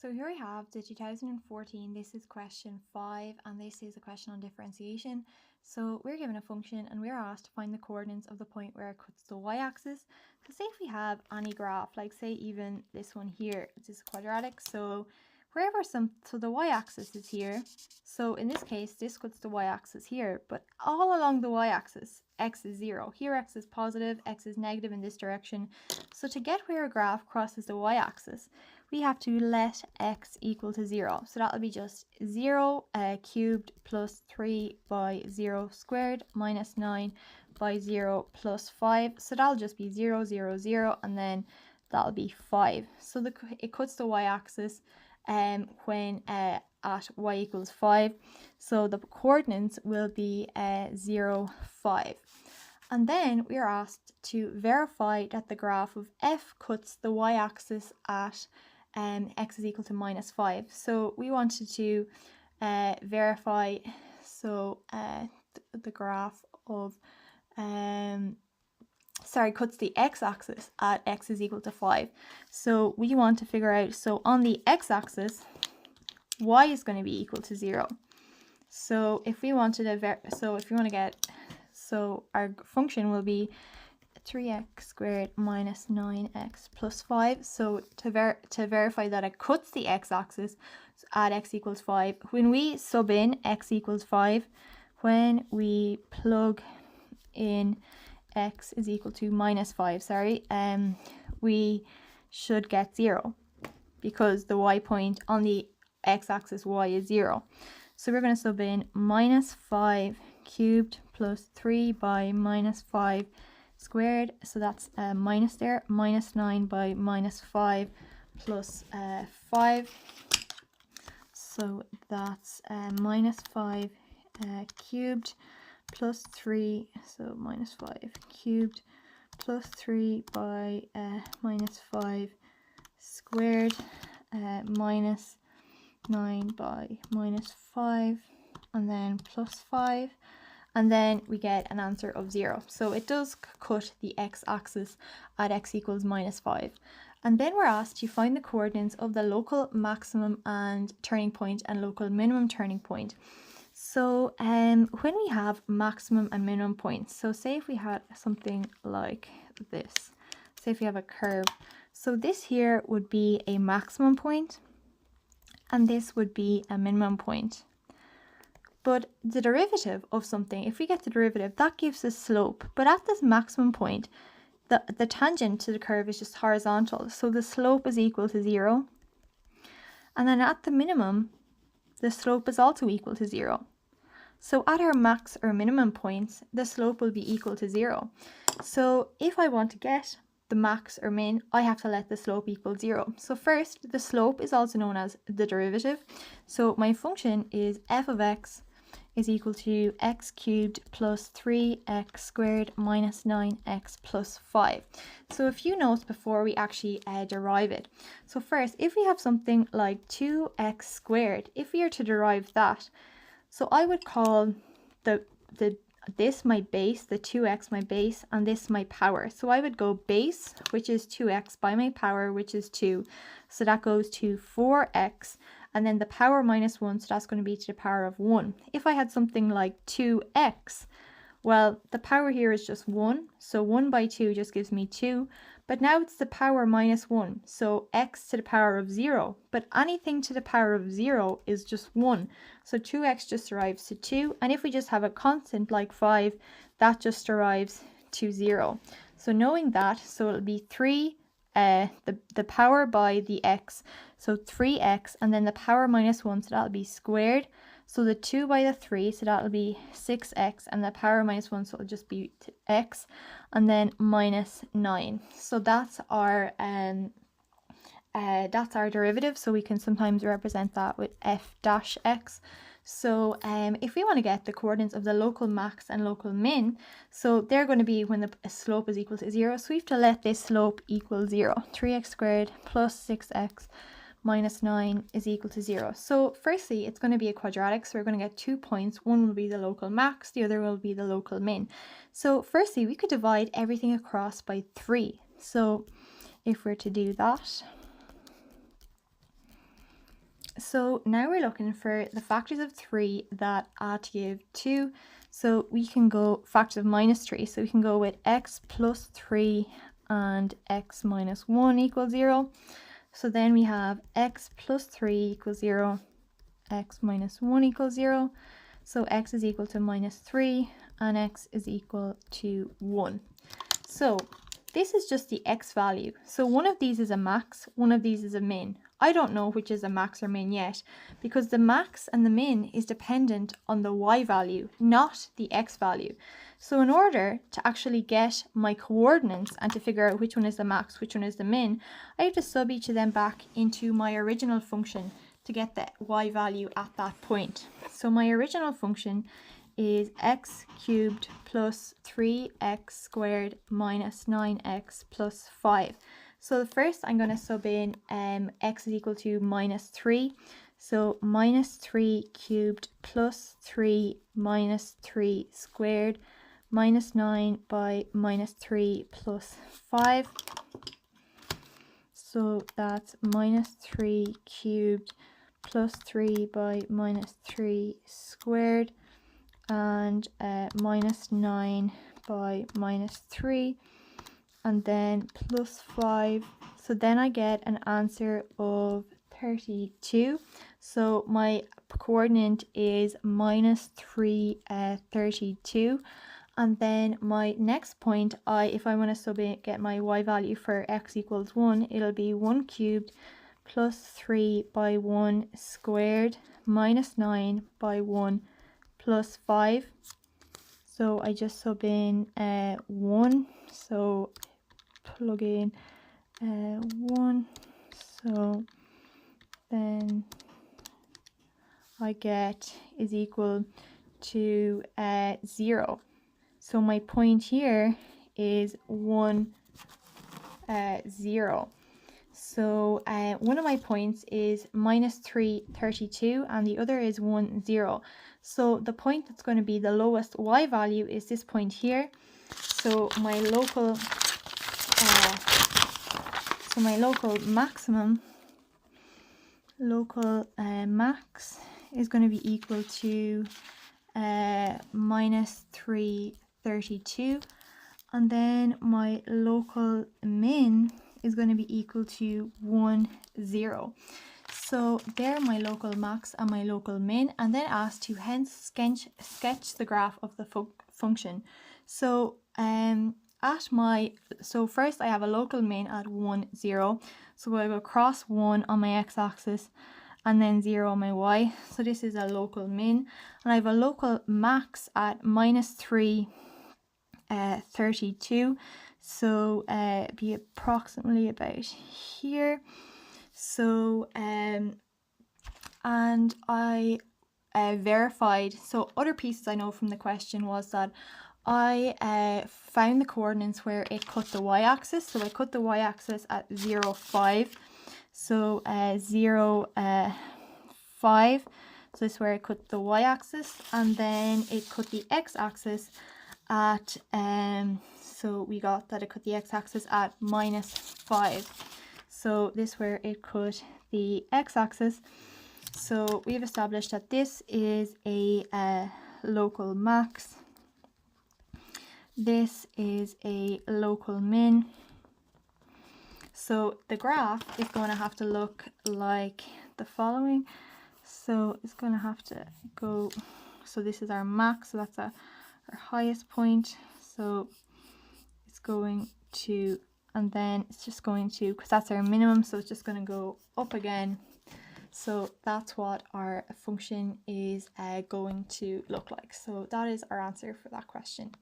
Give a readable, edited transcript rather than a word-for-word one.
So here we have the 2014, this is question 5 and this is a question on differentiation. So we're given a function and we're asked to find the coordinates of the point where it cuts the y-axis. So say if we have any graph, like say even this one here, this is quadratic, so the y-axis is here. So in this case, this cuts the y-axis here, but all along the y-axis, x is 0. Here x is positive, x is negative in this direction. So to get where a graph crosses the y-axis, we have to let x equal to 0. So that'll be just 0 cubed plus 3 by 0 squared minus 9 by 0 plus 5. So that'll just be 0, 0, 0, and then that'll be 5. So it cuts the y-axis when at y equals 5. So the coordinates will be 0, 5. And then we are asked to verify that the graph of f cuts the y-axis at x is equal to minus 5. So we wanted to verify the graph of cuts the x-axis at x is equal to 5. So we want to figure out, so on the x-axis y is going to be equal to 0. So if we wanted our function will be 3x squared minus 9x plus 5. So to verify that it cuts the x-axis at x equals 5, when we sub in x equals 5, when we plug in x is equal to minus 5, we should get 0 because the y point on the x-axis y is 0. So we're going to sub in minus 5 cubed plus 3 by minus 5 squared, so that's minus there, minus 9 by minus 5 plus 5, so that's minus 5 cubed plus 3, so minus 5 cubed plus 3 by minus 5 squared, minus 9 by minus 5, and then plus 5. And then we get an answer of 0. So it does cut the x-axis at x equals minus 5. And then we're asked to find the coordinates of the local maximum and turning point and local minimum turning point. So when we have maximum and minimum points, so say if we had something like this, say if we have a curve, so this here would be a maximum point and this would be a minimum point. But the derivative of something, if we get the derivative, that gives us slope. But at this maximum point, the tangent to the curve is just horizontal. So the slope is equal to 0. And then at the minimum, the slope is also equal to 0. So at our max or minimum points, the slope will be equal to 0. So if I want to get the max or min, I have to let the slope equal 0. So first, the slope is also known as the derivative. So my function is f of x is equal to x cubed plus 3x squared minus 9x plus 5. So a few notes before we actually derive it. So first, if we have something like 2x squared, if we are to derive that, so I would call this my base, the 2x my base, and this my power. So I would go base, which is 2x, by my power, which is 2. So that goes to 4x. And then the power minus 1, so that's going to be to the power of 1. If I had something like 2x, well, the power here is just 1. So 1 by 2 just gives me 2. But now it's the power minus 1. So x to the power of 0. But anything to the power of 0 is just 1. So 2x just arrives to 2. And if we just have a constant like 5, that just arrives to 0. So knowing that, so it'll be 3, the power by the x, so 3x, and then the power minus 1, so that'll be squared. So the 2 by the 3, so that'll be 6x, and the power minus 1, so it'll just be x, and then minus 9. So that's our derivative. So we can sometimes represent that with f dash x. So if we want to get the coordinates of the local max and local min, so they're going to be when the slope is equal to 0. So we have to let this slope equal 0. 3x squared plus 6x minus 9 is equal to 0. So firstly, it's going to be a quadratic. So we're going to get 2 points. One will be the local max, the other will be the local min. So firstly, we could divide everything across by 3. So if we're to do that, So now we're looking for the factors of 3 that add to give 2. So we can go factors of minus 3. So we can go with x plus 3 and x minus 1 equals 0. So then we have x plus 3 equals 0, x minus 1 equals 0. So x is equal to minus 3 and x is equal to 1. So this is just the x value. So one of these is a max, one of these is a min. I don't know which is a max or min yet, because the max and the min is dependent on the y value, not the x value. So in order to actually get my coordinates and to figure out which one is the max, which one is the min, I have to sub each of them back into my original function to get the y value at that point. So my original function is x cubed plus 3x squared minus 9x plus 5. So first I'm going to sub in x is equal to minus 3. So minus 3 cubed plus 3 minus 3 squared minus 9 by minus 3 plus 5. So that's minus 3 cubed plus 3 by minus 3 squared and minus 9 by minus 3 and then plus 5. So then I get an answer of 32. So my coordinate is minus 3, 32. And then my next point, if I want to get my y value for x equals 1, it'll be 1 cubed plus 3 by 1 squared minus 9 by 1 plus 5. So I just sub in 1. So plug in 1. So then I get is equal to 0. So my point here is 1, 0. So one of my points is minus 3, 32, and the other is 1, 0. So the point that's going to be the lowest y value is this point here. So my local max is going to be equal to minus 3, 32, and then my local min is going to be equal to 1, 0. So they're my local max and my local min, and then asked to hence sketch the graph of the function. So first I have a local min at 1, 0. So I go across 1 on my x-axis and then 0 on my y. So this is a local min, and I have a local max at minus 3, 32. So be approximately about here. So and I verified. So other pieces I know from the question was that I found the coordinates where it cut the y-axis. So I cut the y-axis at 0, 5. So 0, 5. So this is where I cut the y-axis, and then it cut the x-axis at so we got that it cut the x-axis at minus 5. So this is where it cut the x-axis. So we've established that this is a local max. This is a local min. So the graph is going to have to look like the following. So it's going to have to go, so this is our max, so that's our highest point. So it's going to, and then it's just going to, because that's our minimum, so it's just going to go up again. So that's what our function is going to look like. So that is our answer for that question.